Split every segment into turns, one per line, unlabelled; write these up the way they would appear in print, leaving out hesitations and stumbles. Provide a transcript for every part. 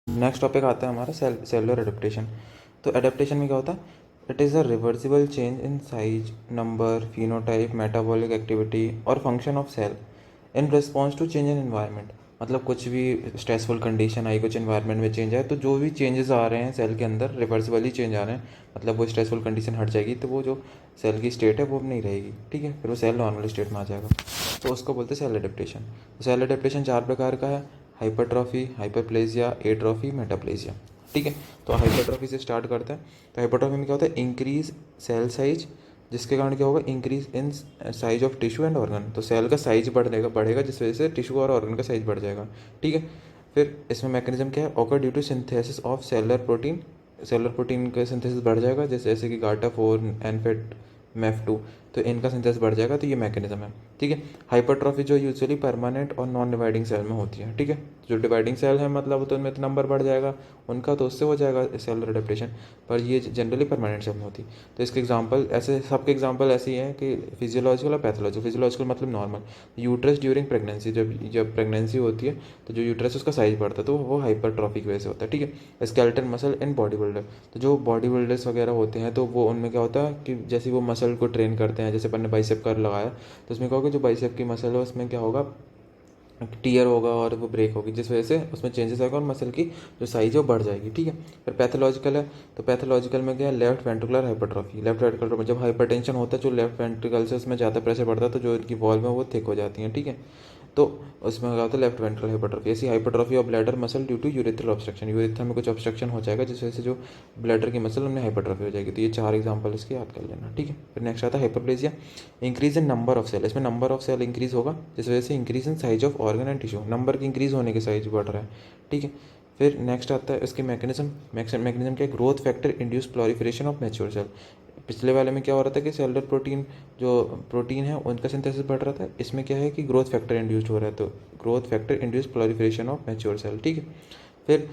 Next topic आता है हमारा सेलुलर एडेप्टेशन। तो एडेप्टेशन में क्या होता है? It is a reversible change in size, number, phenotype, metabolic activity और function of cell in response to change in environment. मतलब कुछ भी स्ट्रेसफुल कंडीशन आई, कुछ एनवायरनमेंट में चेंज आए, तो जो भी चेंजेस आ रहे हैं सेल के अंदर रिवर्सिबली चेंज आ रहे हैं। मतलब वो स्ट्रेसफुल कंडीशन हट जाएगी तो वो जो सेल की स्टेट है वो अब नहीं रहेगी, ठीक है, फिर वो सेल नॉर्मल स्टेट में आ जाएगा। तो उसको बोलते हैं सेल एडेप्टेशन। सेल एडेप्टेशन 4 प्रकार का है: हाइपरट्रॉफी, हाइपरप्लेजिया, एट्रॉफी, मेटाप्लेजिया। ठीक है, तो हाइपरट्रॉफी से स्टार्ट करते हैं। तो हाइपरट्रॉफी में क्या होता है? इंक्रीज सेल साइज, जिसके कारण क्या होगा? Increase in size of tissue and organ. तो सेल का साइज बढ़ेगा जिस वजह से टिश्यू और ऑर्गन का साइज बढ़ जाएगा, ठीक है। फिर इसमें मैकेनिज्म क्या है? Occur due to synthesis of cellular protein. Cellular protein का सिंथेसिस बढ़ जाएगा, जैसे कि गाटा4, एनफेट, MEF2, तो इनका सिंथेसिस बढ़ जाएगा, तो ये मैकेनिज्म है, ठीक है। हाइपरट्रॉफी जो यूजुअली परमानेंट और नॉन डिवाइडिंग सेल में होती है, ठीक है। जो डिवाइडिंग सेल है मतलब तो उनमें तो नंबर बढ़ जाएगा उनका, तो उससे हो जाएगा सेलुलर एडेप्टेशन, पर ये जनरली परमानेंट सेल में होती है। तो इसके एग्जांपल ऐसे, सबके एग्जांपल ऐसे ही हैं कि फिजियोलॉजिकल और पैथोलॉजिकल। फिजियोलॉजिकल मतलब नॉर्मल, यूट्रस ड्यूरिंग प्रेगनेंसी, जब प्रेगनेंसी होती है तो जो यूट्रस उसका साइज बढ़ता है, तो वो हाइपरट्रॉफी की वजह से होता है, ठीक है। Skeleton muscle in body builder, तो जो बॉडी बिल्डर्स वगैरह होते हैं तो वो उनमें क्या होता है कि जैसे वो मसल को ट्रेन करते हैं, जैसे अपन ने बाइसेप कर लगाया, तो उसमें क्या होगा? जो बाइसेप की मसल है उसमें क्या होगा? टीयर होगा और वो ब्रेक होगी, जिस वजह से उसमें चेंजेस आएगा और मसल की जो साइज है वो बढ़ जाएगी, ठीक है। फिर पैथोलॉजिकल है, तो पैथोलॉजिकल में क्या है? Left ventricular hypertrophy. Left ventricular में जब हाइपरटेंशन होता है, जो लेफ्ट वेंट्रिकल से उसमें ज़्यादा प्रेशर बढ़ता है, तो जो इनकी वॉल्व है वो थिक हो जाती हैं, ठीक है। तो उसमें क्या होता है? Left ventral hypertrophy. ऐसी hypertrophy of bladder muscle due to urethral obstruction, urethra में कुछ ऑब्स्ट्रक्शन हो जाएगा जिस वजह से जो ब्लैडर की मसल उनमें हाइपरट्रॉफी हो जाएगी। तो ये 4 एग्जांपल इसके याद कर लेना, ठीक है। फिर नेक्स्ट आता है hyperplasia. Increase in number of cell, इसमें नंबर ऑफ सेल इंक्रीज होगा जिस वजह से increase in size of organ and tissue, number की इंक्रीज होने के साइज बढ़ रहा है, ठीक है। फिर नेक्स्ट आता है इसके मैकेनिज्म। मैकेनिज्म क्या है? Growth factor induce proliferation of mature cell. पिछले वाले में क्या हो रहा था कि सेलुलर प्रोटीन, जो प्रोटीन है उनका सिंथेसिस बढ़ रहा था, इसमें क्या है कि ग्रोथ फैक्टर इंड्यूस्ड हो रहा है, तो growth factor induce proliferation of mature cell, ठीक है। फिर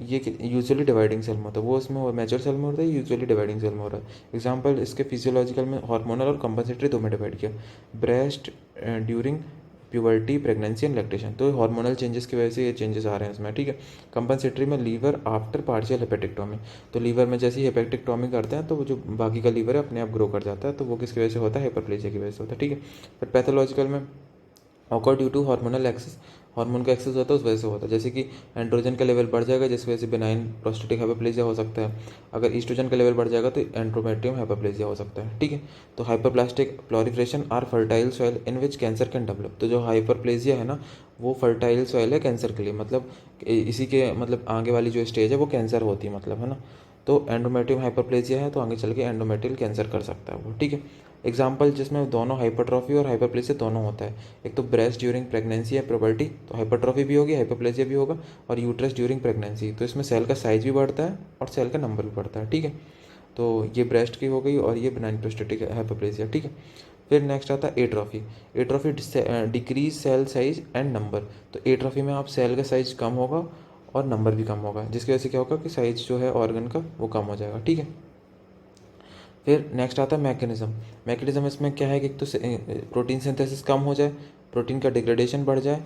ये यूजुअली डिवाइडिंग सेल में होता है, वो उसमें मैच्योर सेल में होता है, यूजुअली डिवाइडिंग सेल में हो रहा है। एग्जांपल इसके फिजियोलॉजिकल में हार्मोनल और कंपनसेटरी दो में डिवाइड किया। Breast during puberty, pregnancy and lactation, तो हार्मोनल चेंजेस की वजह से ये चेंजेस आ रहे हैं इसमें, ठीक है। कंपनसेटरी में लीवर आफ्टर पार्शियल हेपेटेक्टोमी, तो लीवर में जैसे ही हेपेटेक्टोमी करते हैं तो वो जो बाकी का लीवर है अपने आप ग्रो कर जाता है, तो वो किसकी वजह से होता है? हाइपरप्लेजिया की वजह से होता है, ठीक है। फिर पैथोलॉजिकल में occur due to hormonal excess, hormone का एक्सेस होता है उस वजह से होता है, जैसे कि एंड्रोजन का लेवल बढ़ जाएगा जिस वजह से बेनाइन प्रोस्टेटिक हाइपरप्लेजिया हो सकता है। अगर ईस्ट्रोजन का लेवल बढ़ जाएगा तो एंड्रोमेट्रियम हाइपरप्लेजिया हो सकता है, ठीक है। तो hyperplastic proliferation are fertile soil in which cancer can develop, तो जो हाइपरप्लेजिया है ना वो फर्टाइल सॉइल है कैंसर के लिए, मतलब इसी के मतलब आगे वाली जो स्टेज है वो कैंसर होती है, मतलब है ना। तो एंडोमेट्रियम हाइपरप्लेजिया है तो आगे चल के एंडोमेट्रियल कैंसर कर सकता है वो, ठीक है। एग्जाम्पल जिसमें दोनों हाइपरट्रॉफी और हाइपरप्लेजिया दोनों होता है, एक तो ब्रेस्ट ड्यूरिंग प्रेगनेंसी या प्यूबर्टी, तो हाइपरट्रॉफी भी होगी, हाइपरप्लेजिया भी होगा, और यूट्रस ड्यूरिंग प्रेगनेंसी, तो इसमें सेल का साइज भी बढ़ता है और सेल का नंबर भी बढ़ता है, ठीक है। तो ये ब्रेस्ट की हो गई और ये बेनाइन प्रोस्टेटिक हाइपरप्लेजिया, ठीक है। फिर नेक्स्ट आता है atrophy. Atrophy decrease cell size and number, तो एट्रॉफी में आप सेल का साइज कम होगा और नंबर भी कम होगा, जिसकी वजह से क्या होगा कि साइज जो है ऑर्गन का वो कम हो जाएगा, ठीक है। फिर नेक्स्ट आता है मैकेनिज्म। मैकेनिज्म इसमें क्या है कि एक तो प्रोटीन सिंथेसिस कम हो जाए, प्रोटीन का डिग्रेडेशन बढ़ जाए,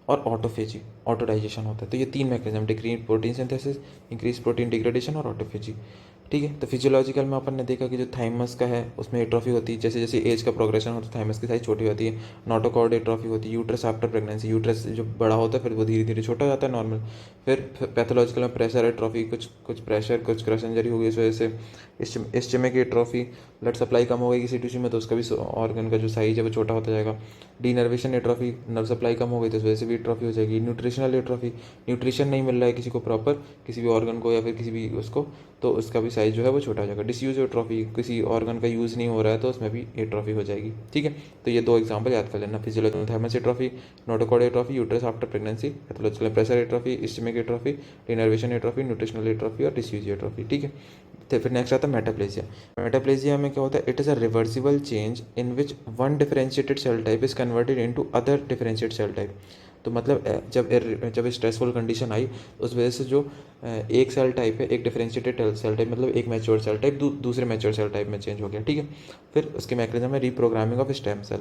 और ऑटोफेजी, ऑटोडाइजेशन होता है। तो ये 3 mechanism: decrease protein synthesis, increase protein degradation और ऑटोफेजी, ठीक है। तो फिजियोलॉजिकल में अपन ने देखा कि जो थाइमस का है उसमें एट्रॉफी होती है, जैसे जैसे एज का प्रोग्रेशन होता है थाइमस की साइज छोटी होती है। नोटोकॉर्ड एट्रॉफी होती है। यूट्रस आफ्टर प्रेगनेंसी, यूट्रस जो बड़ा होता है फिर वो धीरे धीरे छोटा हो जाता है नॉर्मल। फिर पैथोलॉजिकल में प्रेशर एट्रॉफी, कुछ कुछ प्रेशर कुछ क्रश इंजरी होगी इस वजह से। इस्चेमिक एट्रॉफी, ब्लड सप्लाई कम हो गई किसी टिश्यू में तो उसका भी ऑर्गन का जो साइज है वो छोटा होता जाएगा। डीनर्वेशन एट्रॉफी, नर्व सप्लाई कम हो गई तो इस वजह से भी एट्रॉफी हो जाएगी। न्यूट्रिशनल एट्रॉफी, न्यूट्रिशन नहीं मिल रहा है किसी को प्रॉपर, किसी भी ऑर्गन को या फिर किसी भी उसको, तो उसका भी साइज जो है वो छोटा हो जाएगा। डिसयूज एट्रॉफी, किसी ऑर्गन का यूज़ नहीं हो रहा है तो उसमें भी एट्रॉफी हो जाएगी, ठीक है। तो ये 2 एग्जांपल याद कर लेना। फिजियोलॉजी में thymus atrophy, notochord atrophy, uterus after pregnancy. Pathological pressure atrophy, ischemic atrophy, denervation atrophy, nutritional atrophy और डिसयूज एट्रॉफी, ठीक है। तो फिर नेक्स्ट आता है मेटाप्लेजिया। मेटाप्लेजिया में क्या होता है? It is a reversible change in which one differentiated cell type is converted into other differentiated cell type. तो मतलब जब स्ट्रेसफुल कंडीशन आई उस वजह से जो एक सेल टाइप है, एक डिफरेंशिएटेड सेल टाइप मतलब एक मैच्योर सेल टाइप दूसरे मैच्योर सेल टाइप में चेंज हो गया, ठीक है। फिर उसके मैकेनिज्म में रीप्रोग्रामिंग ऑफ स्टेम सेल।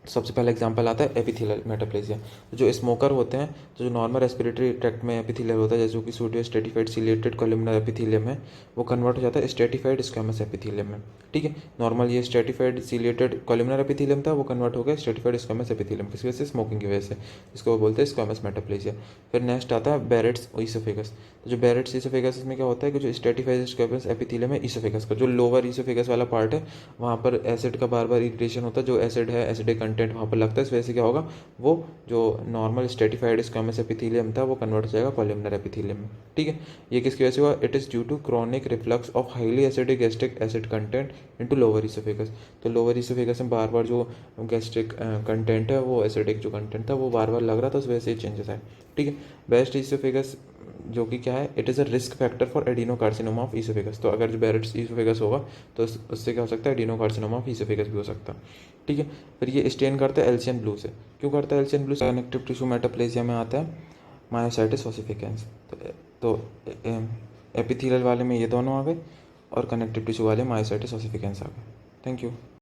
सबसे पहला एग्जांपल आता है एपिथेलियल मेटाप्लेसिया। तो जो स्मोकर होते हैं, तो जो नॉर्मल रेस्पिरेटरी ट्रैक्ट में एपिथेलियल होता है, जैसे कि pseudo stratified chelated columnar epithelium है, वो कन्वर्ट हो जाता है स्ट्रेटिफाइड स्क्वैमस एपिथेलियम में। ठीक है, नॉर्मल ये स्ट्रेटिफाइड सिलेटेड कोलुमनर एपिथेलियम था, वो कन्वर्ट हो गया स्ट्रेटिफाइड स्क्वैमस एपिथेलियम। किस वजह से? स्मोकिंग की वजह से। इसको वो बोलते हैं स्क्वैमस मेटाप्लेसिया। फिर नेक्स्ट आता है बैरेट्स ईसोफेगस। तो जो बैरेट्स ईसोफेगस में क्या होता है कि जो स्ट्रेटिफाइड स्क्वैमस एपिथेलियम है ईसोफेगस का, जो लोअर ईसोफेगस वाला पार्ट है, वहाँ पर एसिड का बार बार इरिटेशन होता है, जो एसिड है एसिडिक कंटेंट वहाँ पर लगता है। इस वजह से क्या होगा, वो जो नॉर्मल स्ट्रेटिफाइड स्क्वैमस एपिथेलियम था वो कन्वर्ट हो जाएगा कोलुमनर एपिथेलियम में। ठीक है, ये किसकी वजह से हुआ? It is due to chronic reflux of highly acidic gastric acid content into lower oesophagus. तो लोअर ईसोफेगस में बार बार जो गैस्ट्रिक कंटेंट है, वो एसिडिक जो कंटेंट था वो बार बार लग रहा था, उस वजह से ये चेंजेस आए। ठीक है, बेस्ट ईसोफेगस जो कि क्या है, it is a risk factor for adenocarcinoma of oesophagus. तो अगर जो बैरेट्स ईसोफेगस होगा तो उससे क्या हो सकता है, एडिनोकार्सिनोमा ऑफ ईसोफेगस भी हो सकता है। ठीक है, फिर ये स्टेन करता है एल्सियन ब्लू से। क्यों करता है एल्सियन ब्लू से? कनेक्टिव टिश्यू मेटाप्लेसिया में आता है मायोसाइटिस ओसिफिकेंस। तो एपिथेलियल वाले में ये दोनों आ गए और कनेक्टिव टिश्यू वाले मायोसाइटिस ओसिफिकेंस आ गए। Thank you.